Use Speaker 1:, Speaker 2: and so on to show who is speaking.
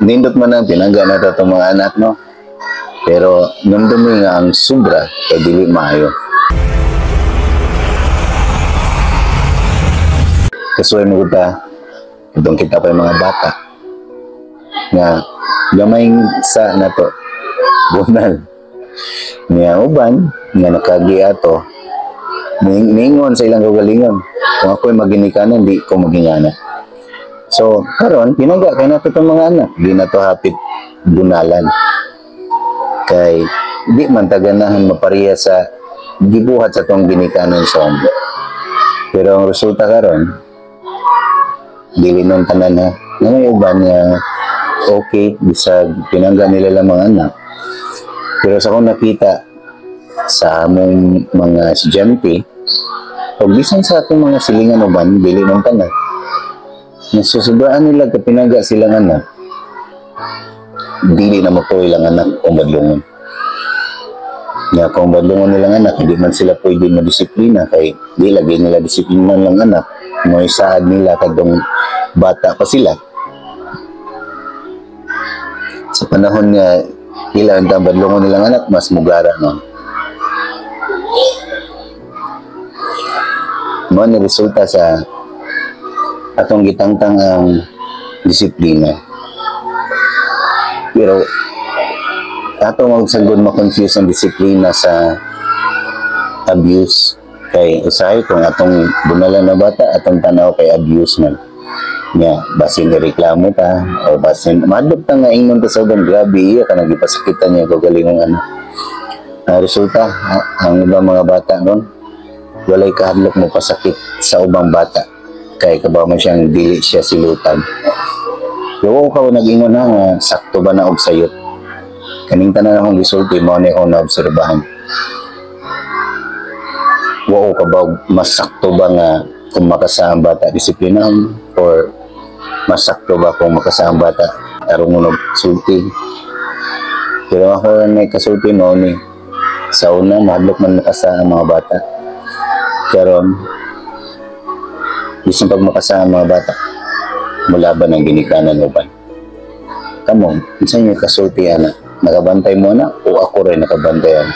Speaker 1: nindot man ang pinangga na ito mga anak, no? Pero nung dumi nga ang sobra, kay dili maayo. Kasuway mo kita, itong kita pa yung mga bata, nga gamay sa na to, bunal. Nga uban, nga nakagi ato, ningon sa ilang kagalingon. Kung ako'y maginikanan, di ko magingana. So, karon pinangga, kaya nato itong mga anak, di na to hapit bunalan. Kay di man taganahan mapariya sa gibuhat sa tong ginikanan sa ondo. Pero ang resulta karon dili nung tanan na may uban nga okay bisag pinangga nila lang mga anak. Pero sa akong nakita sa among mga estudyante o bisan sa atong mga silingan uban dili nung tanan nasusubraan nila kapag pinangga silang anak. Dili na matuloy lang anak kung badlungon. Nga kung badlungon nilang anak, hindi man sila pwede madisiplina kay di lagi nila disiplina lang anak. May saad nila kadong bata pa sila. Sa panahon nga ilang ang badlungon nilang anak, mas mugara no. Mo ni resulta sa atong gitangtang ang disiplina. Pero ato magsagod ma-confuse ang disiplina sa abuse. Kay usahay kung atong bunalan na bata, atong tanaw kay abuse man. Nga, basin nireklamo ta, o basin, madlog ta nga ingon ta sa uban, grabe iya ka nagipasakitan niya kagalingong ano. Resulta, ang ibang mga bata nun, walay kahadlok mo pasakit sa ubang bata. Kay kabaman siyang dili siya silutan. Yung ko nag-ingon na nga, sakto ba na og sayot? Kaning tanan akong gisulti, mo na akong naobserbahan. Wow ka ba, mas sakto ba nga kung makasahang bata disiplinahan? Or mas sakto ba kung makasahang bata arong unog sulti? Pero ako may kasulti mo ni sa una, mahadlok man makasahang mga bata. Pero, bisan pag makasahang mga bata, mula ba ng ginikanan mo ba? Kamong, minsan yung kasulti na nakabantay mo na o ako rin nakabantayan?